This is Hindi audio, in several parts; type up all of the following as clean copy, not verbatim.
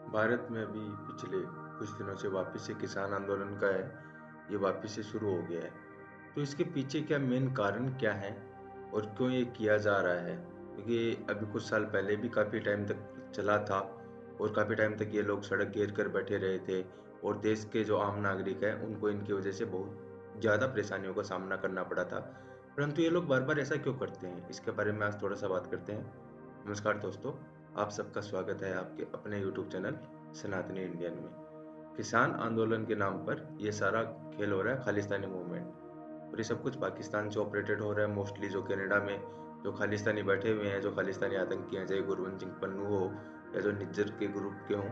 भारत में अभी पिछले कुछ दिनों से वापस से किसान आंदोलन का है, ये वापस से शुरू हो गया है। तो इसके पीछे क्या मेन कारण क्या है और क्यों ये किया जा रहा है? क्योंकि अभी कुछ साल पहले भी काफ़ी टाइम तक चला था और काफ़ी टाइम तक ये लोग सड़क घेर कर बैठे रहे थे और देश के जो आम नागरिक हैं उनको इनकी वजह से बहुत ज़्यादा परेशानियों का सामना करना पड़ा था। परंतु ये लोग बार-बार ऐसा क्यों करते हैं? इसके बारे में आज थोड़ा-सा बात करते हैं। नमस्कार दोस्तों, आप सबका स्वागत है आपके अपने यूट्यूब चैनल सनातनी इंडियन में। किसान आंदोलन के नाम पर ये सारा खेल हो रहा है खालिस्तानी मूवमेंट, और ये सब कुछ पाकिस्तान से ऑपरेटेड हो रहा है मोस्टली। जो कनाडा में जो खालिस्तानी बैठे हुए हैं, जो खालिस्तानी आतंकी हैं, चाहे गुरवंत सिंह पन्नू हो या जो निज्जर के ग्रुप के हों,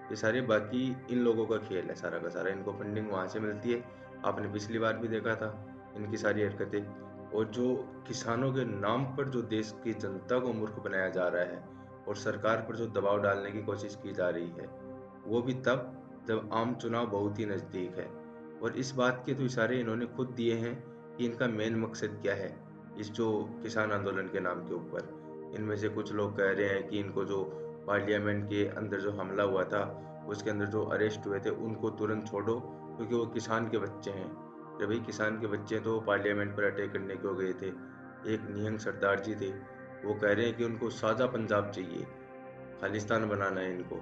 ये सारे बाकी इन लोगों का खेल है सारा का सारा। इनको फंडिंग वहाँ से मिलती है। आपने पिछली बार भी देखा था इनकी सारी हरकतें। और जो किसानों के नाम पर जो देश की जनता को मूर्ख बनाया जा रहा है और सरकार पर जो दबाव डालने की कोशिश की जा रही है, वो भी तब जब आम चुनाव बहुत ही नज़दीक है। और इस बात के तो इशारे इन्होंने खुद दिए हैं कि इनका मेन मकसद क्या है इस जो किसान आंदोलन के नाम के ऊपर। इनमें से कुछ लोग कह रहे हैं कि इनको जो पार्लियामेंट के अंदर जो हमला हुआ था, उसके अंदर जो अरेस्ट हुए थे, उनको तुरंत छोड़ो क्योंकि वो किसान के बच्चे हैं। जब भाई किसान के बच्चे तो पार्लियामेंट पर अटैक करने क्यों गए थे? एक निहंग सरदार जी थे, वो कह रहे हैं कि उनको साझा पंजाब चाहिए, खालिस्तान बनाना है इनको।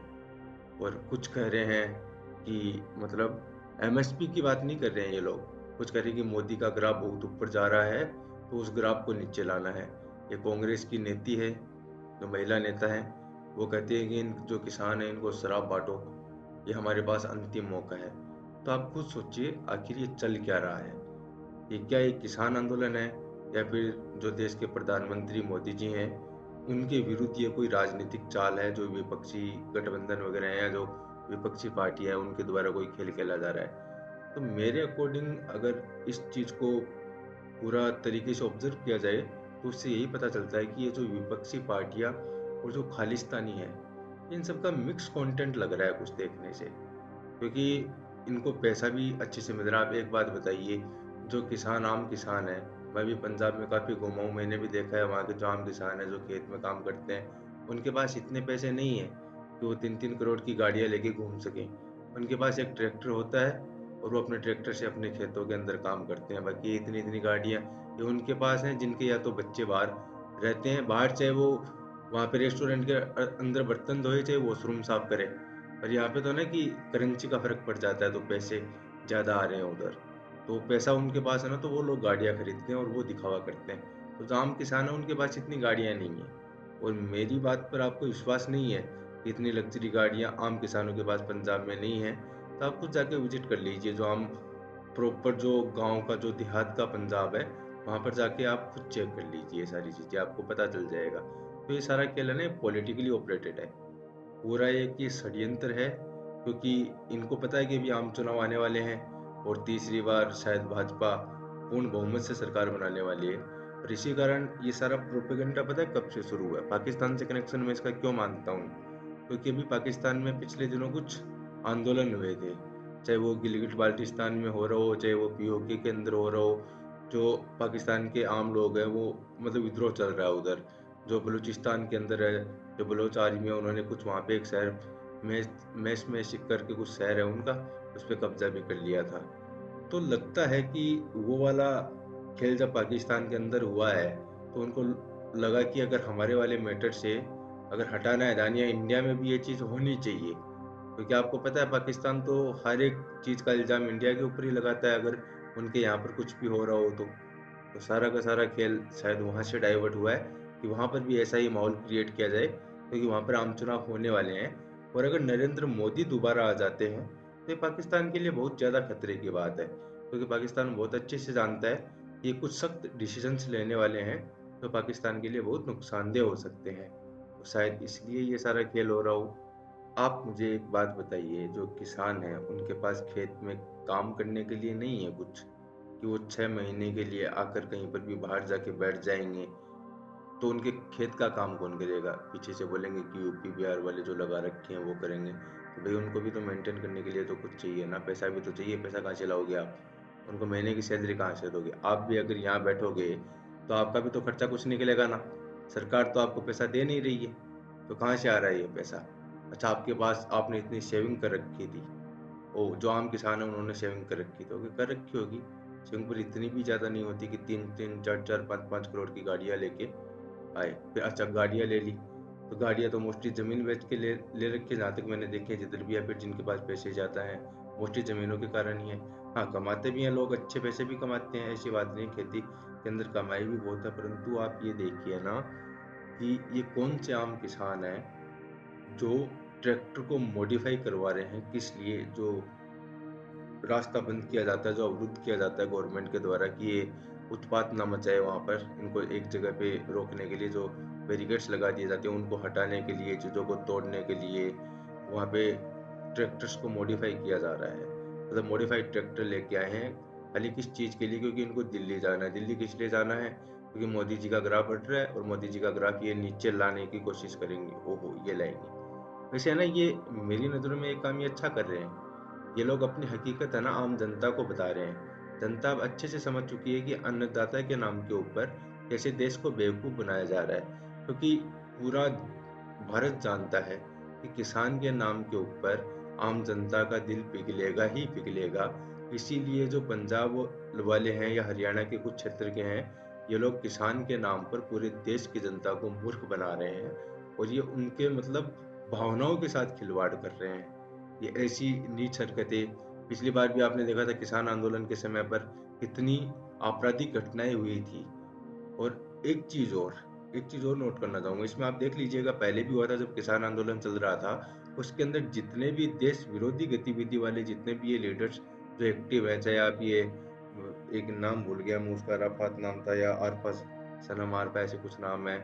और कुछ कह रहे हैं कि मतलब एमएसपी की बात नहीं कर रहे हैं ये लोग, कुछ कह रहे हैं कि मोदी का ग्राफ बहुत ऊपर जा रहा है तो उस ग्राफ को नीचे लाना है। ये कांग्रेस की नीति है। जो महिला नेता है वो कहती है कि इन जो किसान है इनको शराब बांटो, ये हमारे पास अंतिम मौका है। तो आप खुद सोचिए आखिर ये चल क्या रहा है? ये क्या एक किसान आंदोलन है या फिर जो देश के प्रधानमंत्री मोदी जी हैं उनके विरुद्ध ये कोई राजनीतिक चाल है, जो विपक्षी गठबंधन वगैरह है या जो विपक्षी पार्टी है उनके द्वारा कोई खेल खेला जा रहा है? तो मेरे अकॉर्डिंग अगर इस चीज़ को पूरा तरीके से ऑब्जर्व किया जाए तो उससे यही पता चलता है कि ये जो विपक्षी पार्टियां और जो खालिस्तानी है, इन सब का मिक्स कंटेंट लग रहा है कुछ देखने से। क्योंकि इनको पैसा भी अच्छे से मिल रहा है। आप एक बात बताइए, जो किसान आम किसान है, मैं भी पंजाब में काफ़ी घूमा हूँ, मैंने भी देखा है वहाँ के जो आम किसान है जो खेत में काम करते हैं, उनके पास इतने पैसे नहीं है कि वो 3-3 करोड़ की गाड़ियाँ लेके घूम सकें। उनके पास एक ट्रैक्टर होता है और वो अपने ट्रैक्टर से अपने खेतों के अंदर काम करते हैं। बाकी इतनी इतनी गाड़ियाँ ये उनके पास हैं जिनके या तो बच्चे बाहर रहते हैं, बाहर चाहे वो वहाँ पे रेस्टोरेंट के अंदर बर्तन धोए चाहे वॉशरूम साफ करे। और यहाँ पे तो ना कि करेंसी का फ़र्क पड़ जाता है तो पैसे ज़्यादा आ रहे हैं उधर। तो पैसा उनके पास है ना तो वो लोग गाड़ियाँ खरीदते हैं और वो दिखावा करते हैं। तो जो आम किसान है उनके पास इतनी गाड़ियाँ नहीं हैं। और मेरी बात पर आपको विश्वास नहीं है कि इतनी लग्ज़री गाड़ियाँ आम किसानों के पास पंजाब में नहीं हैं, तो आप खुद जाके विज़िट कर लीजिए। जो आम प्रॉपर जो गाँव का जो देहात का पंजाब है, वहाँ पर जाके आप खुद चेक कर लीजिए, ये सारी चीज़ें आपको पता चल जाएगा। तो ये सारा खेल है ना पॉलिटिकली ऑपरेटेड है। पूरा एक ये षड्यंत्र है क्योंकि इनको पता है कि अभी आम चुनाव आने वाले हैं और तीसरी बार शायद भाजपा पूर्ण बहुमत से सरकार बनाने वाली है। और इसी कारण ये सारा प्रोपेगेंडा पता है कब से शुरू हुआ है? पाकिस्तान से कनेक्शन में इसका क्यों मानता हूँ? क्योंकि अभी पाकिस्तान में पिछले दिनों कुछ आंदोलन हुए थे, चाहे वो गिलगिट बाल्टिस्तान में हो रहा हो, चाहे वो पीओके के अंदर हो रहा हो। जो पाकिस्तान के आम लोग हैं वो मतलब विद्रोह चल रहा है उधर। जो बलूचिस्तान के अंदर है, जो बलोच आर्मी है, उन्होंने कुछ वहाँ पे एक शहर मैश करके कुछ शहर है उनका, उस पे कब्जा भी कर लिया था। तो लगता है कि वो वाला खेल जब पाकिस्तान के अंदर हुआ है तो उनको लगा कि अगर हमारे वाले मैटर से अगर हटाना है दानिया, इंडिया में भी ये चीज़ होनी चाहिए। क्योंकि आपको पता है पाकिस्तान तो हर एक चीज़ का इल्ज़ाम इंडिया के ऊपर ही लगाता है अगर उनके यहाँ पर कुछ भी हो रहा हो तो। तो सारा का सारा खेल शायद वहाँ से डाइवर्ट हुआ है कि वहाँ पर भी ऐसा ही माहौल क्रिएट किया जाए, क्योंकि वहाँ पर आम चुनाव होने वाले हैं। और अगर नरेंद्र मोदी दोबारा आ जाते हैं तो ये पाकिस्तान के लिए बहुत ज़्यादा खतरे की बात है, क्योंकि पाकिस्तान बहुत अच्छे से जानता है कि ये कुछ सख्त डिसीजंस लेने वाले हैं जो पाकिस्तान के लिए बहुत नुकसानदेह हो सकते हैं। तो शायद इसलिए ये सारा खेल हो रहा हो। आप मुझे एक बात बताइए, जो किसान हैं उनके पास खेत में काम करने के लिए नहीं है कुछ, कि वो 6 महीने के लिए आकर कहीं पर भी बाहर जाके बैठ जाएंगे, तो उनके खेत का काम कौन करेगा? पीछे से बोलेंगे कि यूपी बिहार वाले जो लगा रखे हैं वो करेंगे। तो भाई उनको भी तो मेंटेन करने के लिए तो कुछ चाहिए ना, पैसा भी तो चाहिए। पैसा कहाँ से लाओगे आप? उनको महीने की सैलरी कहाँ से दोगे? आप भी अगर यहाँ बैठोगे तो आपका भी तो खर्चा कुछ निकलेगा ना। सरकार तो आपको पैसा दे नहीं रही है, तो कहाँ से आ रहा है ये पैसा? अच्छा, आपके पास आपने इतनी सेविंग कर रखी थी। ओ, जो आम किसान है उन्होंने सेविंग कर रखी तो होगी, कर रखी होगी। सेविंग पर इतनी भी ज़्यादा नहीं होती कि 3-3, 4-4, 5-5 करोड़ की गाड़ियाँ लेके आए। फिर अच्छा, गाड़ियाँ ले ली, तो गाड़ियाँ तो मोस्टली ज़मीन बेच के ले ले रखी है, जहाँ तक मैंने देखी है जिधर भी, या फिर जिनके पास पैसे ज़्यादा हैं, मोस्टली ज़मीनों के कारण ही है। हाँ, कमाते भी हैं लोग, अच्छे पैसे भी कमाते हैं, ऐसी बात नहीं है, खेती के अंदर कमाई भी बहुत है। परंतु आप ये देखिए ना कि ये कौन से आम किसान हैं जो ट्रैक्टर को मॉडिफाई करवा रहे हैं, किस लिए? जो रास्ता बंद किया जाता है, जो अवरुद्ध किया जाता है गवर्नमेंट के द्वारा कि ये उत्पात ना मचाए, वहाँ पर इनको एक जगह पे रोकने के लिए जो बैरिकेड्स लगा दिए जाते हैं, उनको हटाने के लिए, चीज़ों को तोड़ने के लिए वहाँ पे ट्रैक्टर्स को मॉडिफाई किया जा रहा है। मतलब मॉडिफाइड ट्रैक्टर लेके आए हैं, खाली किस चीज़ के लिए? क्योंकि इनको दिल्ली जाना है। दिल्ली किस लिए जाना है? क्योंकि मोदी जी का ग्राफ बढ़ रहा है और मोदी जी का ग्राफ ये नीचे लाने की कोशिश करेंगे। ओहो, ये लाएंगे। वैसे है ना, ये मेरी नज़रों में ये काम ये अच्छा कर रहे हैं। ये लोग अपनी हकीकत है ना आम जनता को बता रहे हैं। जनता अब अच्छे से समझ चुकी है कि अन्नदाता के नाम के ऊपर कैसे देश को बेवकूफ़ बनाया जा रहा है। क्योंकि पूरा भारत जानता है कि किसान के नाम के ऊपर आम जनता का दिल पिघलेगा ही पिघलेगा। इसीलिए जो पंजाब वाले हैं या हरियाणा के कुछ क्षेत्र के हैं, ये लोग किसान के नाम पर पूरे देश की जनता को मूर्ख बना रहे हैं और ये उनके मतलब भावनाओं के साथ खिलवाड़ कर रहे हैं। ये ऐसी नीच हरकतें, पिछली बार भी आपने देखा था किसान आंदोलन के समय पर कितनी आपराधिक घटनाएं हुई थी। और एक चीज़ और नोट करना चाहूँगा, इसमें आप देख लीजिएगा, पहले भी हुआ था जब किसान आंदोलन चल रहा था, उसके अंदर जितने भी देश विरोधी गतिविधि वाले जितने भी ये लीडर्स जो एक्टिव है, चाहे आप ये एक नाम भूल गया मैं उसका, अराफात नाम था या आरफा, सनम आरफा, ऐसे कुछ नाम है,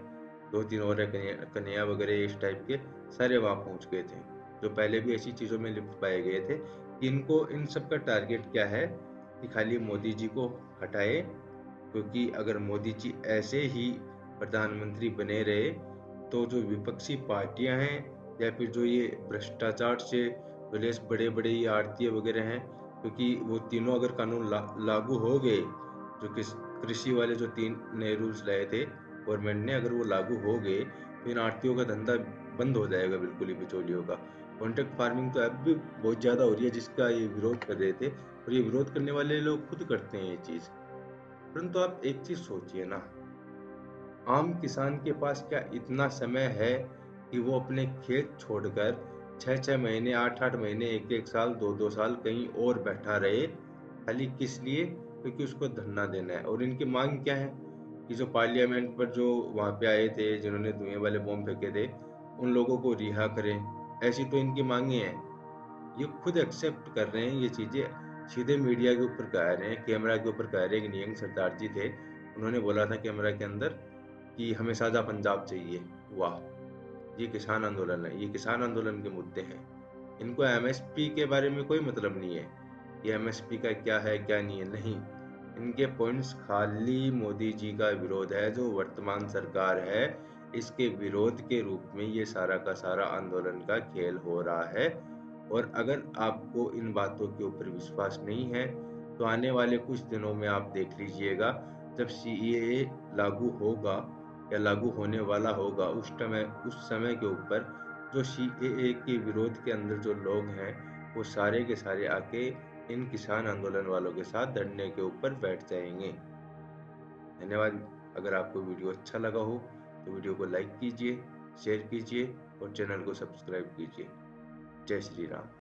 2-3 और है, कन्हैया वगैरह, इस टाइप के सारे वहाँ पहुँच गए थे, जो पहले भी ऐसी चीज़ों में लिप्त पाए गए थे। इनको इन सब का टारगेट क्या है कि खाली मोदी जी को हटाए। क्योंकि अगर मोदी जी ऐसे ही प्रधानमंत्री बने रहे तो जो विपक्षी पार्टियां हैं या फिर जो ये भ्रष्टाचार से रिलेस बड़े बड़े ये आड़ती वगैरह हैं, क्योंकि वो तीनों अगर कानून लागू हो गए, जो कृषि वाले जो 3 नए रूल्स लाए थे गवर्नमेंट ने, अगर वो लागू हो गए तो इन आड़तियों का धंधा बंद हो जाएगा बिल्कुल ही, बिचौलियों का। कॉन्ट्रैक्ट फार्मिंग तो अब भी बहुत ज़्यादा हो रही है, जिसका ये विरोध कर रहे थे, और ये विरोध करने वाले लोग खुद करते हैं ये चीज़। परंतु आप एक चीज सोचिए ना, आम किसान के पास क्या इतना समय है कि वो अपने खेत छोड़कर 6-6 महीने, 8-8 महीने, 1-1 साल, 2-2 साल कहीं और बैठा रहे? खाली किस लिए? क्योंकि उसको धरना देना है। और इनकी मांग क्या है कि जो पार्लियामेंट पर जो वहां पे आए थे, जिन्होंने धुएं वाले बॉम्ब फेंके थे, उन लोगों को रिहा करें। ऐसी तो इनकी मांगे हैं। ये खुद एक्सेप्ट कर रहे हैं ये चीज़ें, सीधे मीडिया के ऊपर कह रहे हैं, कैमरा के ऊपर कह रहे हैं। कि नियंग सरदार जी थे, उन्होंने बोला था कैमरा के अंदर कि हमें साझा पंजाब चाहिए। वाह, ये किसान आंदोलन है, ये किसान आंदोलन के मुद्दे हैं। इनको एमएसपी के बारे में कोई मतलब नहीं है, ये एमएसपी का क्या है क्या नहीं है, नहीं। इनके पॉइंट्स खाली मोदी जी का विरोध है, जो वर्तमान सरकार है इसके विरोध के रूप में ये सारा का सारा आंदोलन का खेल हो रहा है। और अगर आपको इन बातों के ऊपर विश्वास नहीं है तो आने वाले कुछ दिनों में आप देख लीजिएगा, जब सीएए लागू होगा या लागू होने वाला होगा, उस समय के ऊपर जो सीएए के विरोध के अंदर जो लोग हैं, वो सारे के सारे आके इन किसान आंदोलन वालों के साथ धरने के ऊपर बैठ जाएंगे। धन्यवाद। अगर आपको वीडियो अच्छा लगा हो तो वीडियो को लाइक कीजिए, शेयर कीजिए और चैनल को सब्सक्राइब कीजिए। जय श्री राम।